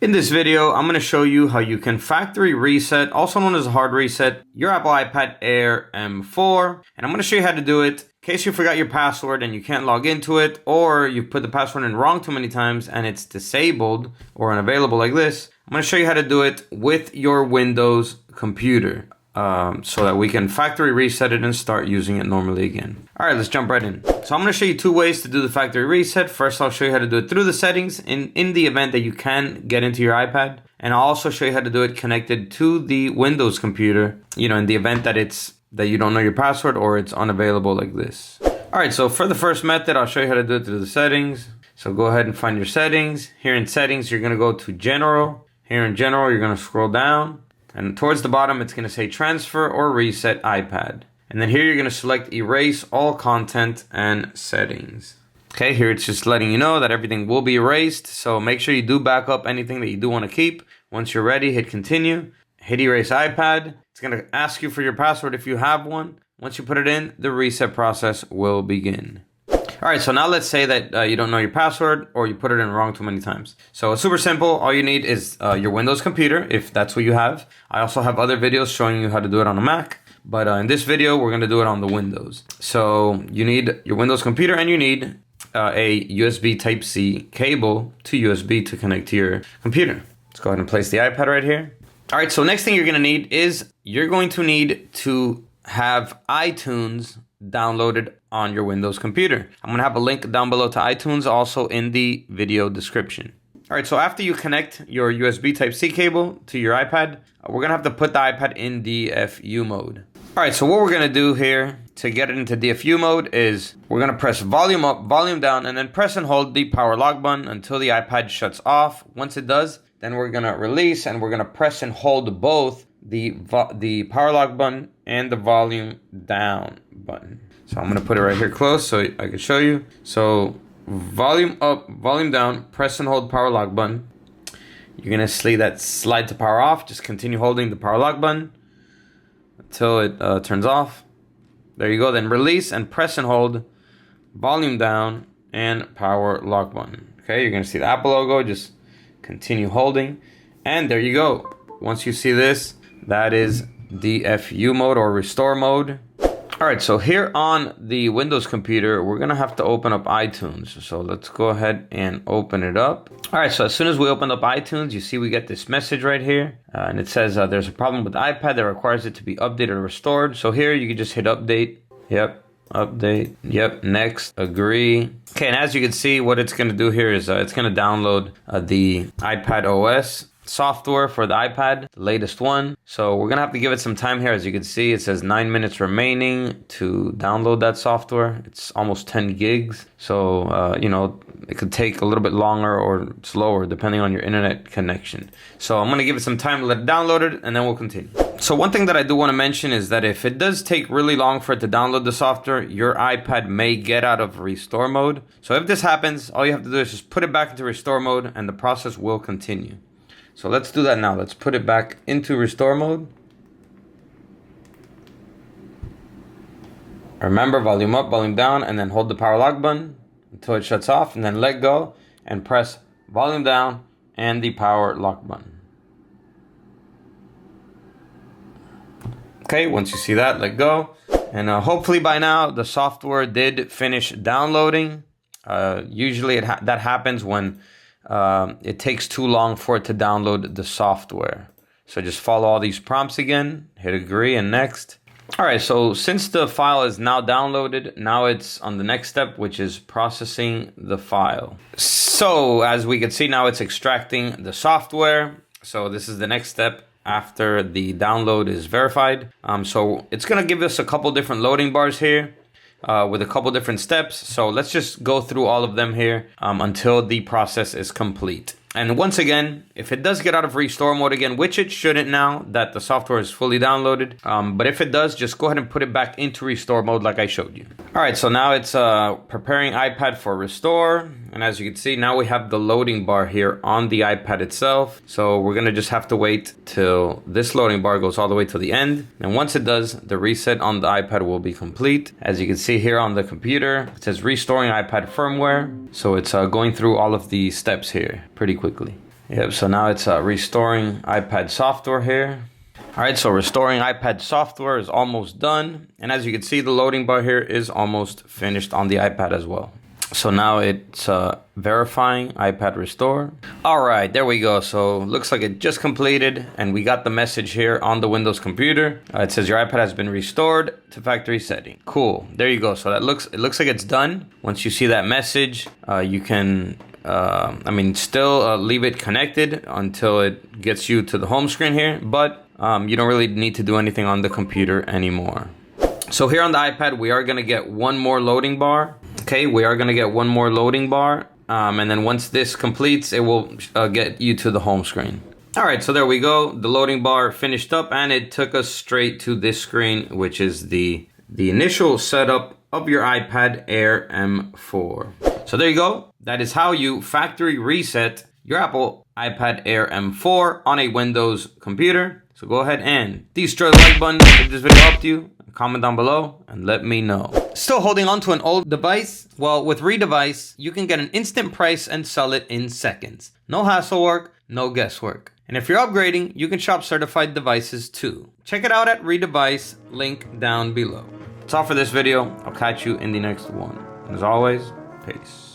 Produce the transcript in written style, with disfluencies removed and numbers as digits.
In this video, I'm going to show you how you can factory reset, also known as a hard reset, your Apple iPad Air M4. And I'm going to show you how to do it in case you forgot your password and you can't log into it, or you put the password in wrong too many times and it's disabled or unavailable like this. I'm going to show you how to do it with your Windows computer so that we can factory reset it and start using it normally again. All right, let's jump right in. So I'm going to show you two ways to do the factory reset. First, I'll show you how to do it through the settings in the event that you can get into your iPad. And I'll also show you how to do it connected to the Windows computer, in the event that you don't know your password or it's unavailable like this. All right, so for the first method, I'll show you how to do it through the settings. So go ahead and find your settings. Here in settings, you're going to go to General. Here in General, you're going to scroll down. And towards the bottom, it's going to say Transfer or Reset iPad. And then here, you're going to select Erase All Content and Settings. Okay, here it's just letting you know that everything will be erased. So make sure you do back up anything that you do want to keep. Once you're ready, hit Continue. Hit Erase iPad. It's going to ask you for your password if you have one. Once you put it in, the reset process will begin. All right, so now let's say that you don't know your password or you put it in wrong too many times. So it's super simple. All you need is your Windows computer, if that's what you have. I also have other videos showing you how to do it on a Mac. But in this video, we're going to do it on the Windows. So you need your Windows computer and you need a USB Type-C cable to USB to connect to your computer. Let's go ahead and place the iPad right here. All right, so next thing you're going to need is you're going to need to have iTunes downloaded on your Windows computer. I'm going to have a link down below to iTunes, also in the video description. All right, so after you connect your USB Type-C cable to your iPad, we're going to have to put the iPad in DFU mode. All right, so what we're going to do here to get it into DFU mode is we're going to press volume up, volume down, and then press and hold the power lock button until the iPad shuts off. Once it does, then we're going to release and we're going to press and hold both the power lock button and the volume down button. So I'm going to put it right here close so I can show you. So volume up, volume down, press and hold power lock button. You're going to see that slide to power off. Just continue holding the power lock button until it turns off. There you go. Then release and press and hold volume down and power lock button. Okay, you're going to see the Apple logo. Just continue holding. And there you go. Once you see this, that is DFU mode or restore mode. All right, so here on the Windows computer, we're going to have to open up iTunes. So let's go ahead and open it up. All right, so as soon as we open up iTunes, you see we get this message right here. And it says there's a problem with the iPad that requires it to be updated or restored. So here you can just hit update. Yep, update. Yep, next, agree. Okay, and as you can see, what it's going to do here is it's going to download the iPad OS software for the iPad, the latest one. So we're gonna have to give it some time here. As you can see, it says 9 minutes remaining to download that software. It's almost 10 gigs. So, it could take a little bit longer or slower depending on your internet connection. So I'm gonna give it some time to let it download it and then we'll continue. So one thing that I do want to mention is that if it does take really long for it to download the software, your iPad may get out of restore mode. So if this happens, all you have to do is just put it back into restore mode and the process will continue. So let's do that now. Let's put it back into restore mode. Remember, volume up, volume down, and then hold the power lock button until it shuts off, and then let go and press volume down and the power lock button. Okay, once you see that, let go. And hopefully by now the software did finish downloading. Usually that happens when it takes too long for it to download the software. So just follow all these prompts again, hit agree and next. All right, so since the file is now downloaded, now it's on the next step, which is processing the file. So as we can see now, it's extracting the software. So this is the next step after the download is verified. So it's gonna give us a couple different loading bars here. With a couple different steps. So let's just go through all of them here until the process is complete. And once again, if it does get out of restore mode again, which it shouldn't now that the software is fully downloaded, but if it does, just go ahead and put it back into restore mode like I showed you. All right, so now it's preparing iPad for restore. And as you can see, now we have the loading bar here on the iPad itself. So we're gonna just have to wait till this loading bar goes all the way to the end. And once it does, the reset on the iPad will be complete. As you can see here on the computer, it says restoring iPad firmware. So it's going through all of the steps here pretty quickly. Yep, so now it's restoring iPad software here. Alright, so restoring iPad software is almost done. And as you can see, the loading bar here is almost finished on the iPad as well. So now it's verifying iPad restore. Alright, there we go. So looks like it just completed, and we got the message here on the Windows computer. It says your iPad has been restored to factory setting. Cool, there you go. So it looks like it's done. Once you see that message, you can still leave it connected until it gets you to the home screen here, but you don't really need to do anything on the computer anymore. So here on the iPad, we are going to get one more loading bar. Okay, we are going to get one more loading bar. And then once this completes, it will get you to the home screen. All right, so there we go. The loading bar finished up, and it took us straight to this screen, which is the initial setup of your iPad Air M4. So there you go. That is how you factory reset your Apple iPad Air M4 on a Windows computer. So go ahead and destroy the like button if this video helped you. Comment down below and let me know. Still holding on to an old device? Well, with Redevice, you can get an instant price and sell it in seconds. No hassle work, no guesswork. And if you're upgrading, you can shop certified devices too. Check it out at Redevice, link down below. That's all for this video. I'll catch you in the next one. And as always, peace.